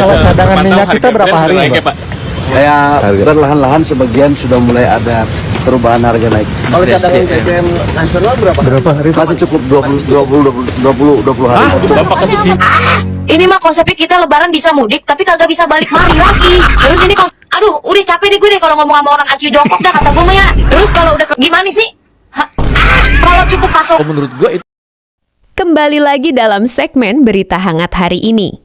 Kalau cadangan minyak kita berapa hari, Pak? Kayak perlahan-lahan sebagian sudah mulai ada perubahan harga naik. Kalau cadangan BBM nasional berapa hari? Masih cukup 20 hari. Bapak kasih. Ini mah konsepnya kita lebaran bisa mudik tapi kagak bisa balik mari lagi. Terus ini aduh, udah capek deh gue deh kalau ngomong sama orang aci jongkok dah kata gue mah ya. Terus kalau udah gimana sih? Kalau cukup pasok. Menurut gue itu. Kembali lagi dalam segmen berita hangat hari ini.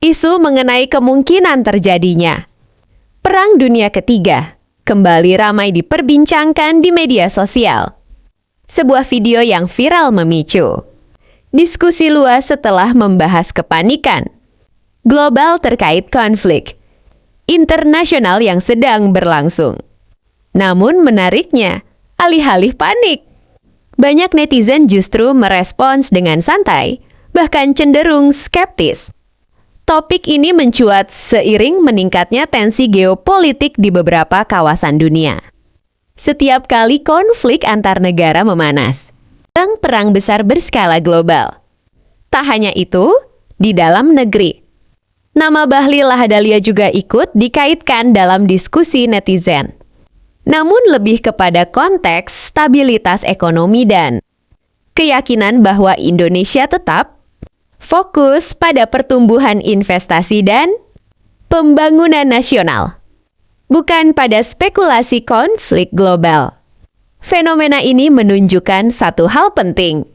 Isu mengenai kemungkinan terjadinya Perang Dunia Ketiga kembali ramai diperbincangkan di media sosial. Sebuah video yang viral memicu diskusi luas setelah membahas kepanikan global terkait konflik internasional yang sedang berlangsung. Namun menariknya, alih-alih panik, banyak netizen justru merespons dengan santai, bahkan cenderung skeptis. Topik ini mencuat seiring meningkatnya tensi geopolitik di beberapa kawasan dunia. Setiap kali konflik antar negara memanas, perang besar berskala global. Tak hanya itu, di dalam negeri, nama Bahlil Lahadalia juga ikut dikaitkan dalam diskusi netizen. Namun lebih kepada konteks stabilitas ekonomi dan keyakinan bahwa Indonesia tetap fokus pada pertumbuhan investasi dan pembangunan nasional, bukan pada spekulasi konflik global. Fenomena ini menunjukkan satu hal penting.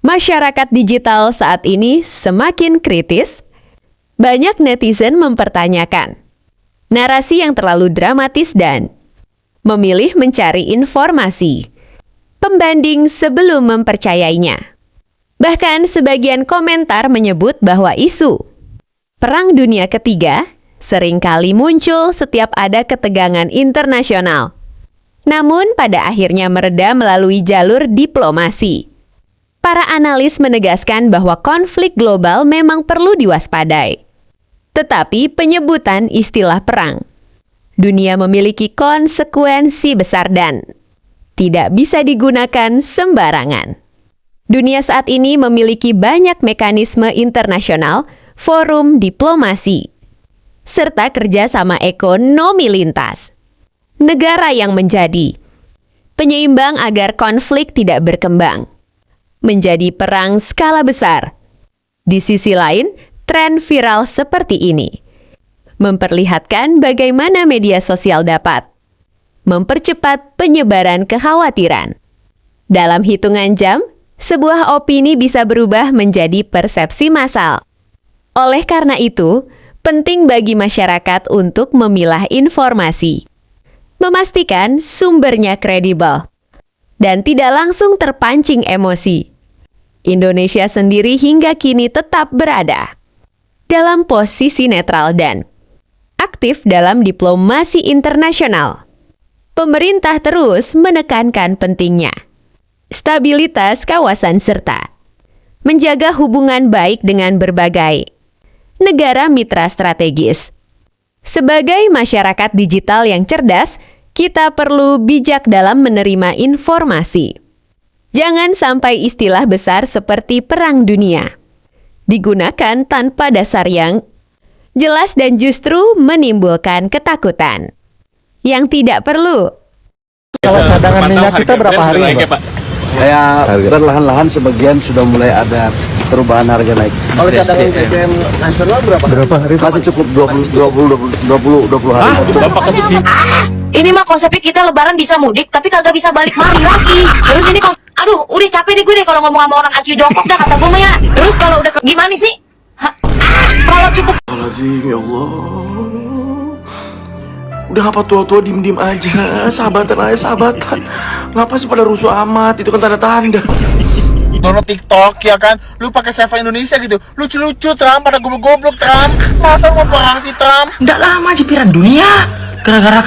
Masyarakat digital saat ini semakin kritis. Banyak netizen mempertanyakan narasi yang terlalu dramatis dan memilih mencari informasi pembanding sebelum mempercayainya. Bahkan sebagian komentar menyebut bahwa isu Perang Dunia Ketiga seringkali muncul setiap ada ketegangan internasional. Namun pada akhirnya mereda melalui jalur diplomasi. Para analis menegaskan bahwa konflik global memang perlu diwaspadai. Tetapi penyebutan istilah perang dunia memiliki konsekuensi besar dan tidak bisa digunakan sembarangan. Dunia saat ini memiliki banyak mekanisme internasional, forum diplomasi, serta kerjasama ekonomi lintas negara yang menjadi penyeimbang agar konflik tidak berkembang menjadi perang skala besar. Di sisi lain, tren viral seperti ini memperlihatkan bagaimana media sosial dapat mempercepat penyebaran kekhawatiran. Dalam hitungan jam, sebuah opini bisa berubah menjadi persepsi massal. Oleh karena itu, penting bagi masyarakat untuk memilah informasi, memastikan sumbernya kredibel, dan tidak langsung terpancing emosi. Indonesia sendiri hingga kini tetap berada dalam posisi netral dan aktif dalam diplomasi internasional. Pemerintah terus menekankan pentingnya stabilitas kawasan serta menjaga hubungan baik dengan berbagai negara mitra strategis. Sebagai masyarakat digital yang cerdas, kita perlu bijak dalam menerima informasi. Jangan sampai istilah besar seperti perang dunia digunakan tanpa dasar yang jelas dan justru menimbulkan ketakutan yang tidak perlu. Kalau cadangan minyak kita berapa hari, Pak? Kayak perlahan-lahan sebagian sudah mulai ada perubahan harga naik. Kalau cadangan BBM nasional berapa hari? Masih cukup 20 hari. Bapak kasih. Ini mah konsepnya kita lebaran bisa mudik tapi kagak bisa balik mari lagi. Terus ini aduh, udah capek deh gue deh kalau ngomong sama orang aci jongkok dah kata gue mah ya. Terus kalau udah gimana sih? Kalau cukup. Ya Allah. Udah apa tua-tua diem-diem aja, sahabatan aja sahabatan. Ngapa sih pada rusuh amat? Itu kan tanda-tanda. Download TikTok ya kan, lu pakai server Indonesia gitu, lucu-lucu Trump, pada goblok-goblok Trump. Masa mau perang sih Trump? Nggak lama aja piran dunia. Gara-gara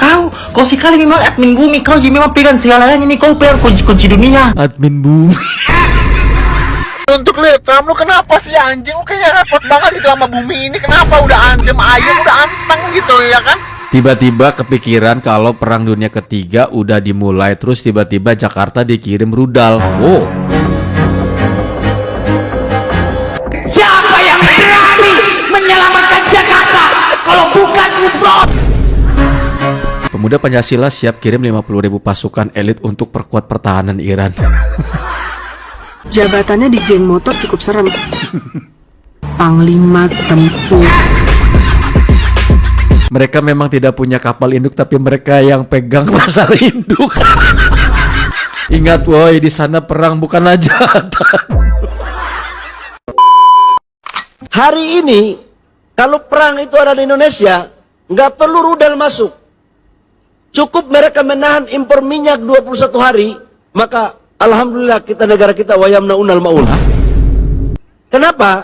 kau sekali memang admin bumi, kau memang pegang segalanya ini, kau pegang kunci-kunci dunia. Admin bumi. Untuk lihat Trump, lu kenapa sih anjing? Lu kayaknya repot banget gitu sama bumi ini. Kenapa udah anjem ayam, udah anteng gitu ya kan? Tiba-tiba kepikiran kalau Perang Dunia Ketiga udah dimulai, terus tiba-tiba Jakarta dikirim rudal. Oh. Siapa yang berani menyelamatkan Jakarta? Pemuda Pancasila siap kirim 50.000 pasukan elit untuk perkuat pertahanan Iran. Jabatannya di geng motor cukup serem. Panglima Tempur. Mereka memang tidak punya kapal induk, tapi mereka yang pegang pasar induk. Ingat woi, di sana perang bukan hajatan. Hari ini, kalau perang itu ada di Indonesia, nggak perlu rudal masuk. Cukup mereka menahan impor minyak 21 hari, maka alhamdulillah kita negara kita wayamna unal maun. Kenapa?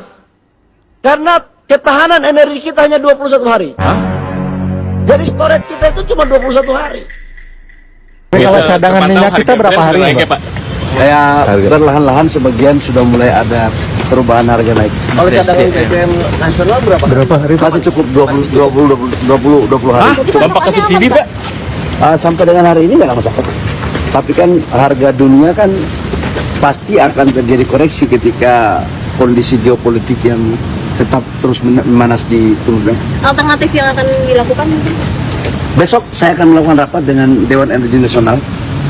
Karena ketahanan energi kita hanya 21 hari. Jadi storage kita itu cuma 21 hari. Kalau cadangan minyak kita berapa hari ya, Pak? Kayak perlahan-lahan sebagian sudah mulai ada perubahan harga naik. Kalau cadangan BBM nasional berapa hari? Masih cukup 20 hari. Dampak ke subsidi, Pak? Sampai dengan hari ini nggak ada masalah. Tapi kan harga dunia kan pasti akan terjadi koreksi ketika kondisi geopolitik yang tetap terus memanas di Teluk. Alternatif yang akan dilakukan mungkin? Besok saya akan melakukan rapat dengan Dewan Energi Nasional.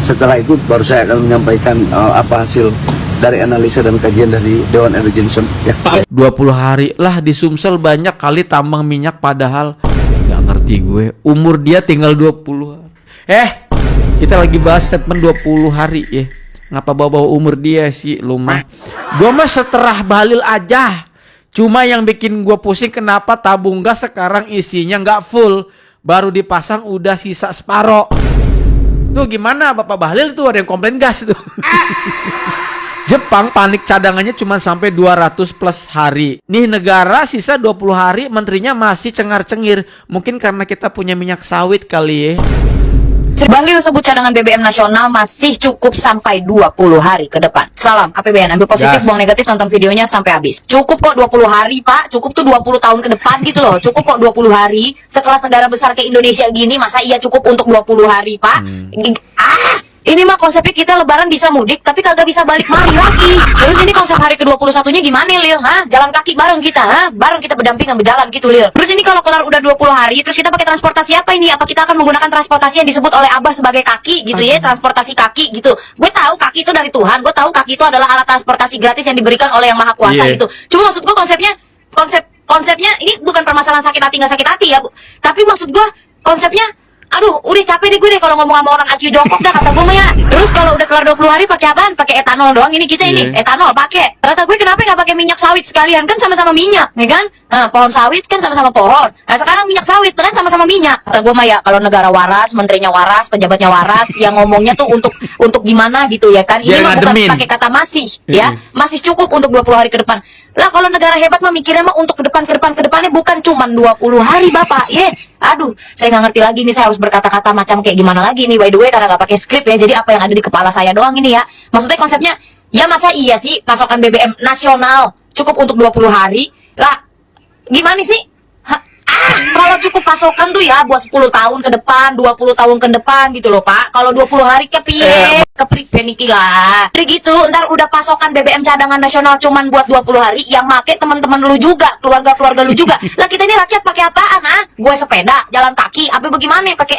Setelah itu baru saya akan menyampaikan apa hasil dari analisa dan kajian dari Dewan Energi Nasional. Ya. 20 hari lah di Sumsel banyak kali tambang minyak, padahal nggak ngerti gue. Umur dia tinggal 20 hari. Kita lagi bahas statement 20 hari ya. Ngapa bawa-bawa umur dia sih lu mah? Gua mah seterah balil aja. Cuma yang bikin gue pusing kenapa tabung gas sekarang isinya nggak full, baru dipasang udah sisa separo. Tuh gimana Bapak Bahlil tuh, ada yang komplain gas tuh. Jepang panik cadangannya cuma sampai 200 plus hari. Nih negara sisa 20 hari, menterinya masih cengar-cengir. Mungkin karena kita punya minyak sawit kali ya. Bahlil sebut cadangan BBM nasional masih cukup sampai 20 hari ke depan. Salam APBN, ambil positif, buang negatif, tonton videonya sampai habis. Cukup kok 20 hari, Pak. Cukup tuh 20 tahun ke depan gitu loh. Cukup kok 20 hari. Sekelas negara besar kayak Indonesia gini, masa iya cukup untuk 20 hari, Pak? Ini mah konsepnya kita lebaran bisa mudik, tapi kagak bisa balik mari lagi. Terus ini konsep hari ke-21-nya gimana, Lil? Jalan kaki bareng kita, bareng kita berdampingan berjalan gitu, Lil. Terus ini kalau kelar udah 20 hari, terus kita pakai transportasi apa ini? Apa kita akan menggunakan transportasi yang disebut oleh Abah sebagai kaki gitu ya, transportasi kaki gitu. Gue tahu kaki itu dari Tuhan, gue tahu kaki itu adalah alat transportasi gratis yang diberikan oleh Yang Maha Kuasa gitu. Cuma maksud gue konsepnya ini bukan permasalahan sakit hati nggak sakit hati ya, Bu. Tapi maksud gue konsepnya, aduh, udah capek deh gue kalau ngomong sama orang AQ jongkok dah kata gue mah ya. Terus kalau udah kelar 20 hari pakai apaan? Pakai etanol doang ini kita ini. Etanol pakai. Kata gue kenapa nggak pakai minyak sawit sekalian? Kan sama-sama minyak, ya kan? Pohon sawit kan sama-sama pohon. Nah, sekarang minyak sawit kan sama-sama minyak. Kata gue mah ya, kalau negara waras, menterinya waras, pejabatnya waras, yang ngomongnya tuh untuk gimana gitu ya kan? Ini mah bukan pakai kata masih, ya. Masih cukup untuk 20 hari ke depan. Lah kalau negara hebat mah mikirnya mah untuk ke depannya bukan cuma 20 hari, Bapak. Aduh, saya nggak ngerti lagi nih, saya harus berkata-kata macam kayak gimana lagi nih, by the way, karena nggak pakai skrip ya, jadi apa yang ada di kepala saya doang ini ya. Maksudnya konsepnya, ya masa iya sih pasokan BBM nasional cukup untuk 20 hari? Lah, gimana sih? Kalau cukup pasokan tuh ya buat 10 tahun ke depan, 20 tahun ke depan gitu loh, Pak. Kalau 20 hari kepiye? Kepripik lah. Jadi gitu, ntar udah pasokan BBM cadangan nasional cuman buat 20 hari, yang make teman-teman lu juga, keluarga-keluarga lu juga. Lah kita ini rakyat pakai apaan, Gue sepeda, jalan kaki, apa bagaimana? Pakai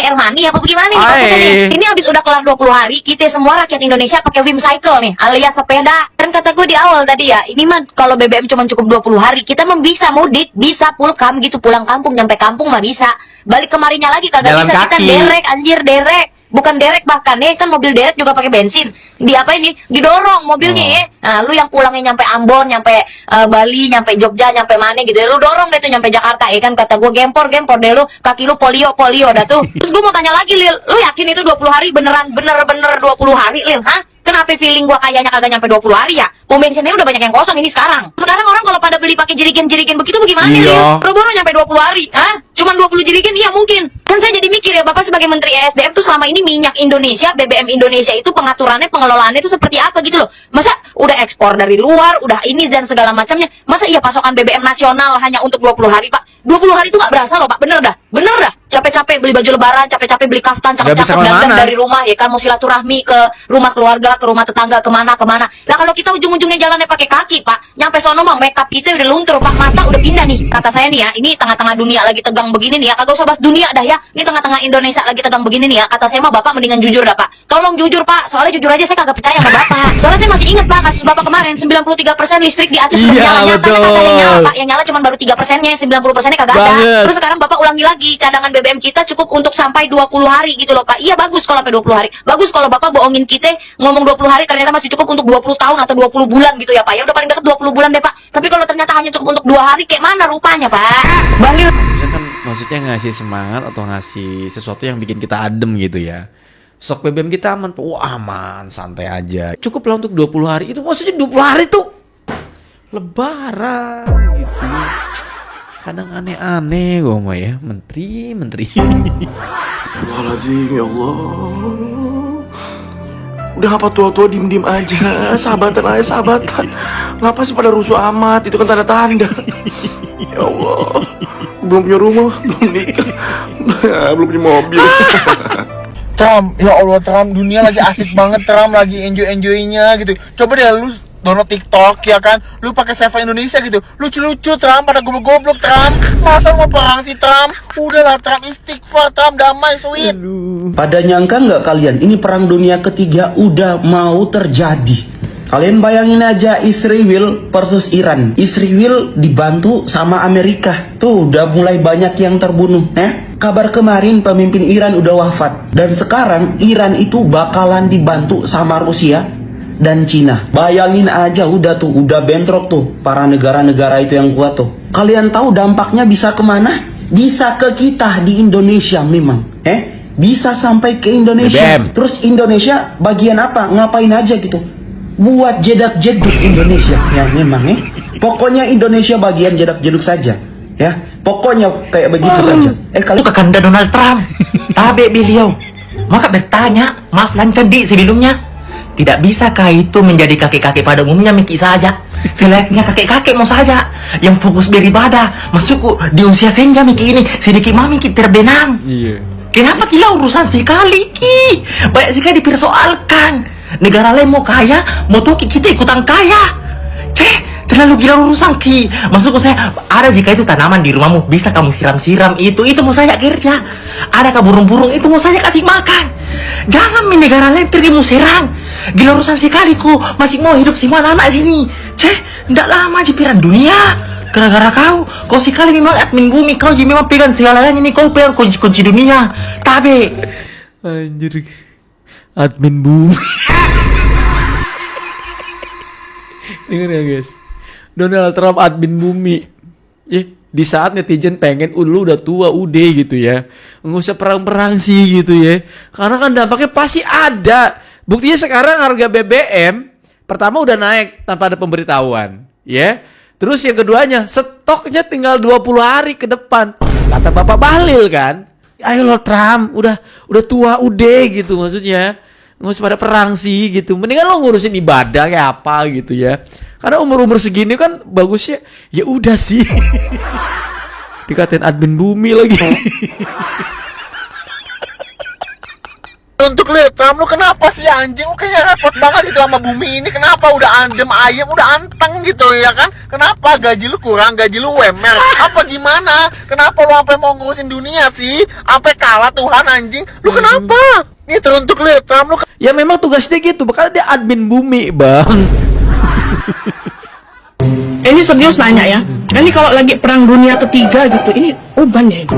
air mani apa bagaimana nih maksudnya nih? Ini habis udah kelar 20 hari, kita semua rakyat Indonesia pakai Wim Cycle nih, alias sepeda. Kan kata gue di awal tadi ya, ini mah kalau BBM cuman cukup 20 hari, kita bisa mudik, bisa pulkam gitu, pulang kampung, nyampe kampung mah bisa. Balik kemarinya lagi kagak Jalan bisa, kita kaki. derek, anjir derek. Bukan derek bahkan kan mobil derek juga pakai bensin. Di apa ini? Didorong mobilnya ya. Nah, lu yang pulangnya nyampe Ambon, nyampe Bali, nyampe Jogja, nyampe mana gitu. Lu dorong deh tuh nyampe Jakarta ya kan, kata gue gempor deh lu, kaki lu polio dah tuh. Terus gue mau tanya lagi, Lil, lu yakin itu 20 hari bener 20 hari, Lil? Kenapa feeling gua kayaknya kagak nyampe 20 hari ya? Pom bensinnya udah banyak yang kosong ini sekarang. Sekarang orang kalau pada beli pakai jerigen-jerigen begitu bagaimana nih? Baru nyampe 20 hari. Cuman 20 jerigen? Iya mungkin. Kan saya jadi mikir ya, Bapak sebagai Menteri ESDM tuh selama ini minyak Indonesia, BBM Indonesia itu pengaturannya, pengelolaannya itu seperti apa gitu loh. Masa udah ekspor dari luar, udah ini dan segala macamnya. Masa iya pasokan BBM nasional hanya untuk 20 hari, Pak? 20 hari itu nggak berasa loh, Pak. Bener dah. capek-capek beli baju lebaran, capek-capek beli kaftan, Nggak bisa capek-capek dandan kemana-mana. dari rumah ya kan, mau silaturahmi ke rumah keluarga, ke rumah tetangga, kemana. Lah kalau kita ujung-ujungnya jalannya pakai kaki Pak, nyampe sono mah makeup kita udah luntur Pak, mata udah pindah nih. Kata saya nih ya, ini tengah-tengah dunia lagi tegang begini nih ya, kagak usah bahas dunia dah ya. Ini tengah-tengah Indonesia lagi tegang begini nih ya. Kata saya mah Bapak mendingan jujur dah Pak. Tolong jujur Pak, soalnya jujur aja saya kagak percaya sama Bapak. Soalnya saya masih ingat Pak kasus Bapak kemarin 93% listrik di Aceh sudah Iya, nyala, nyata betul. kagak ada yang nyala Pak. Yang nyala cuma baru 3%-nya, 90%-nya kagak ada. Banget. Terus sekarang Bapak ulangi lagi, cadangan BBM kita cukup untuk sampai 20 hari gitu loh Pak. Iya bagus kalau sampai 20 hari. Bagus kalau Bapak bohongin kita ngomong 20 hari ternyata masih cukup untuk 20 tahun atau 20 bulan gitu ya Pak. Ya udah paling dekat 20 bulan deh Pak. Tapi kalau ternyata hanya cukup untuk 2 hari kayak mana rupanya Pak? Balik Maksudnya ngasih semangat atau ngasih sesuatu yang bikin kita adem gitu ya. Stok BBM kita aman, Pak. Wah, aman, santai aja. Cukup lah untuk 20 hari. Itu maksudnya 20 hari tuh Lebaran gitu. Kadang aneh-aneh gue mah ya, menteri. Astagfirullahaladzim, ya Allah. Udah apa tua-tua diem-diem aja, sahabatan. Ngapa sih pada rusuh amat? Itu kan tanda-tanda. Ya Allah, belum punya rumah, belum nikah, belum punya mobil. Trump, ya Allah Trump, dunia lagi asik banget Trump, lagi enjoy-enjoynya gitu. Coba deh lu download TikTok ya kan, lu pakai server Indonesia gitu, lucu-lucu Trump, pada goblok-goblok Trump. Masa mau perang sih Trump? Udahlah Trump, istighfar Trump, damai sweet. Pada nyangka nggak kalian ini perang dunia ketiga udah mau terjadi? Kalian bayangin aja Israel versus Iran. Israel dibantu sama Amerika. Tuh udah mulai banyak yang terbunuh. Kabar kemarin pemimpin Iran udah wafat. Dan sekarang Iran itu bakalan dibantu sama Rusia dan Cina. Bayangin aja udah bentrok tuh para negara-negara itu yang kuat tuh. Kalian tahu dampaknya bisa kemana? Bisa ke kita di Indonesia memang. Bisa sampai ke Indonesia. BBM. Terus Indonesia bagian apa? Ngapain aja gitu? Buat jedak-jeduk Indonesia ya memang pokoknya Indonesia bagian jedak-jeduk saja ya, pokoknya kayak begitu saja. Kalau Kakanda Donald Trump, tabe beliau. Maka bertanya, maaf lancar di sebelumnya, tidak bisakah itu menjadi kakek-kakek pada umumnya Miki saja? Selayaknya kakek-kakek mau saja yang fokus beribadah, masuk di usia senja Miki ini sedikit mami Miki terbenam. Iya. Kenapa gila urusan sekali Ki? Banyak sekali dipersoalkan. Negara lain mau kaya, mau tuh kita ikutan kaya. Terlalu gila urusan Ki. Maksudku saya, ada jika itu tanaman di rumahmu bisa kamu siram-siram itu mau saya kerja. Ada burung-burung itu mau saya kasih makan. Jangan negara lain pergi mau serang. Gila urusan sekali ku, masih mau hidup semua anak sini. Ndak lama aja piran dunia. Gara-gara kau sekali memang admin bumi, kau memang pegang segalanya ini, kau pegang kunci dunia. Tabe. Anjir. Admin bumi. Dengar ya guys, Donald Trump admin bumi. Di saat netizen pengen lu udah tua udah gitu ya, nggak usah perang-perang sih gitu ya, karena kan dampaknya pasti ada. Buktinya sekarang harga BBM pertama udah naik tanpa ada pemberitahuan ya. Terus yang keduanya stoknya tinggal 20 hari ke depan, kata Bapak Bahlil kan. Ayo lo Trump, udah tua udah gitu, maksudnya nggak usah pada perang sih gitu, mendingan lo ngurusin ibadah kayak apa gitu ya, karena umur segini kan bagusnya ya udah sih. Dikatain admin bumi lagi. Untuk lihat Trump, lu kenapa sih anjing? Lu kayaknya repot banget gitu sama bumi ini. Kenapa udah adem ayam, udah anteng gitu ya kan? Kenapa gaji lu kurang, gaji lu UMR? Apa gimana? Kenapa lu sampai mau ngurusin dunia sih? Sampai kalah Tuhan anjing? Lu kenapa? Nih teruntuk lihat Trump, lu Ya memang tugasnya gitu, bakal dia admin bumi bang. Ini serius nanya ya. Ini kalau lagi perang dunia ketiga gitu, ini uban ya ini.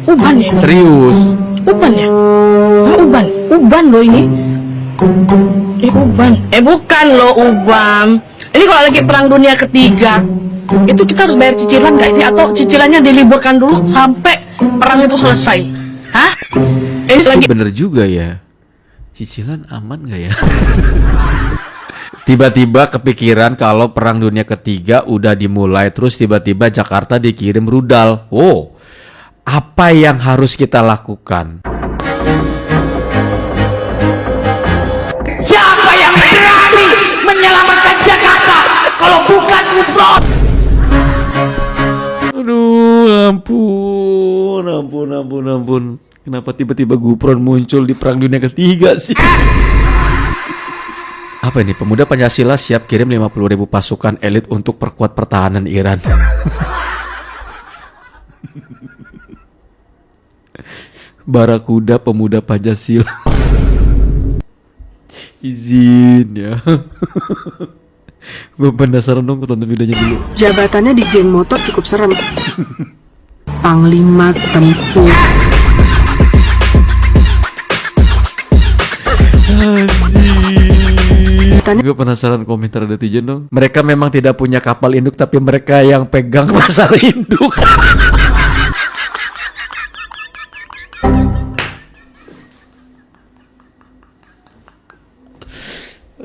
Uban ya. Serius. Uban ya. Uban loh ini. Uban. Bukan loh uban. Ini kalau lagi perang dunia ketiga, itu kita harus bayar cicilan nggak ini, atau cicilannya diliburkan dulu sampai perang itu selesai? Hah? Ini lagi. Bener juga ya. Cicilan aman gak ya? Tiba-tiba kepikiran kalau perang dunia ketiga udah dimulai, terus tiba-tiba Jakarta dikirim rudal. Oh, apa yang harus kita lakukan? Siapa yang berani menyelamatkan Jakarta kalau bukan Umrot? Aduh, ampun. Kenapa tiba-tiba Gupron muncul di Perang Dunia Ketiga sih? Apa ini? Pemuda Pancasila siap kirim 50.000 pasukan elit untuk perkuat pertahanan Iran. Barakuda Pemuda Pancasila. Izin ya. Gue penasaran dong, tonton videonya dulu. Jabatannya di geng motor cukup serem. Panglima Tempur. Gue penasaran komentar netizen dong. Mereka memang tidak punya kapal induk, tapi mereka yang pegang pasar induk.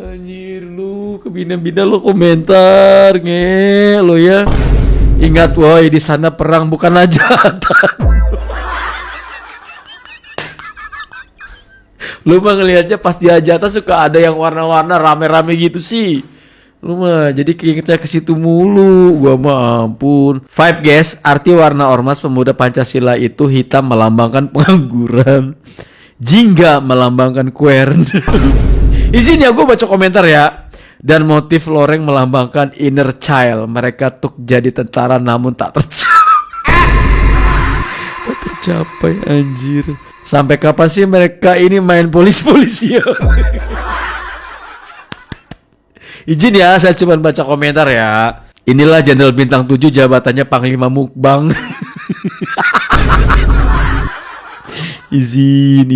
Anjir lu, kebina-bina lu komentar nge lo ya. Ingat woi, di sana perang bukan hajatan. Lu mah ngelihatnya pas di hajatan suka ada yang warna-warna rame-rame gitu sih. Lu mah jadi keingetnya ke situ mulu. Gua mah ampun. 5 guys, arti warna ormas pemuda Pancasila itu hitam melambangkan pengangguran, jingga melambangkan queer. Izin ya gue baca komentar ya. Dan motif loreng melambangkan inner child. Mereka tuh jadi tentara namun tak tercapai anjir. Sampai kapan sih mereka ini main polis-polisian? Izin ya, saya cuma baca komentar ya. Inilah Jenderal Bintang 7, jabatannya Panglima Mukbang. Izin.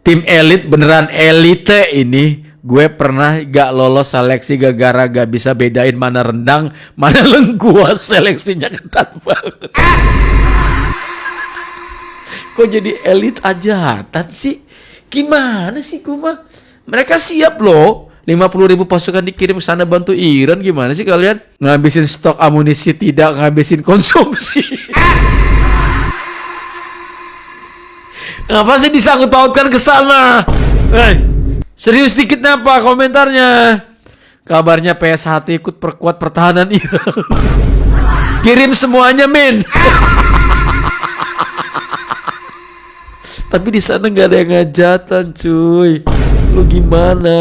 Tim elit beneran elite ini. Gue pernah gak lolos seleksi gara-gara gak bisa bedain mana rendang, mana lengkuas. Seleksinya ketat banget. Kok jadi elit hajatan sih? Gimana sih Kuma? Mereka siap loh. 50.000 pasukan dikirim ke sana bantu Iran. Gimana sih kalian? Ngabisin stok amunisi, tidak ngabisin konsumsi. Ngapa sih disangkut pautkan ke sana? Serius dikit apa komentarnya? Kabarnya PSHT ikut perkuat pertahanan Iran. Kirim semuanya, men. Tapi di sana nggak ada yang ngajatan, cuy. Lu gimana?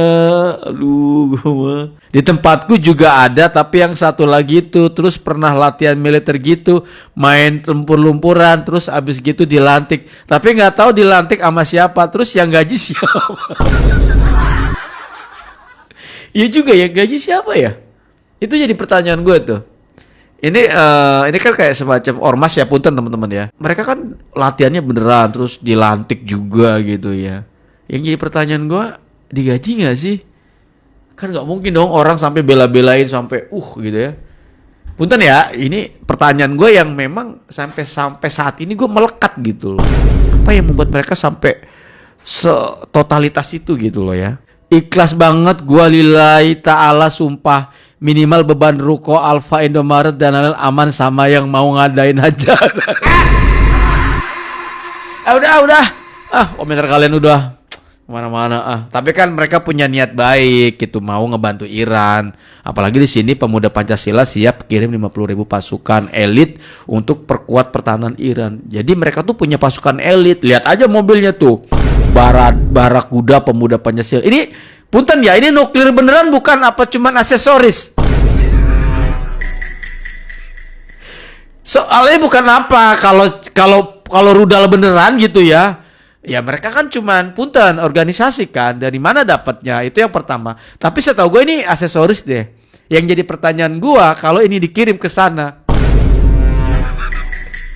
Aduh, gua. Di tempatku juga ada, tapi yang satu lagi itu terus pernah latihan militer gitu, main lumpur-lumpuran, terus abis gitu dilantik. Tapi nggak tahu dilantik sama siapa, terus yang gaji siapa? Iya juga, yang gaji siapa ya? Itu jadi pertanyaan gue tuh. Ini kan kayak semacam ormas ya, punten teman-teman ya. Mereka kan latihannya beneran, terus dilantik juga gitu ya. Yang jadi pertanyaan gue, digaji nggak sih? Kan nggak mungkin dong orang sampai bela-belain sampai gitu ya. Punten ya, ini pertanyaan gue yang memang sampai saat ini gue melekat gitu loh. Apa yang membuat mereka sampai setotalitas itu gitu loh ya. Ikhlas banget gue lillahi ta'ala sumpah. Minimal beban ruko Alfa Indomaret dan lain aman sama yang mau ngadain hajat. Udah. Komentar kalian udah kemana-mana. Tapi kan mereka punya niat baik gitu, mau ngebantu Iran. Apalagi di sini pemuda Pancasila siap kirim 50.000 pasukan elit untuk perkuat pertahanan Iran. Jadi mereka tuh punya pasukan elit. Lihat aja mobilnya tuh. Barakuda Pemuda Pancasila. Ini punten ya, ini nuklir beneran bukan apa cuman aksesoris. Soalnya bukan apa kalau rudal beneran gitu ya. Ya mereka kan cuman punten organisasi kan. Dari mana dapatnya? Itu yang pertama. Tapi setahu gue ini aksesoris deh. Yang jadi pertanyaan gue, kalau ini dikirim ke sana,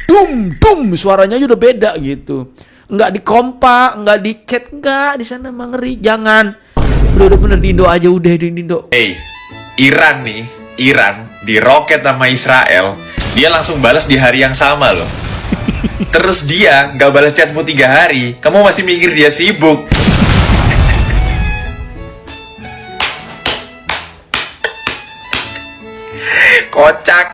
dum suaranya aja udah beda gitu. Nggak dikompak, nggak dicet, nggak di sana mah ngeri. Jangan. Udah bener di Indo aja udah di Indo. Iran di roket sama Israel, dia langsung balas di hari yang sama loh. Terus dia nggak balas chatmu 3 hari, kamu masih mikir dia sibuk. Kocak.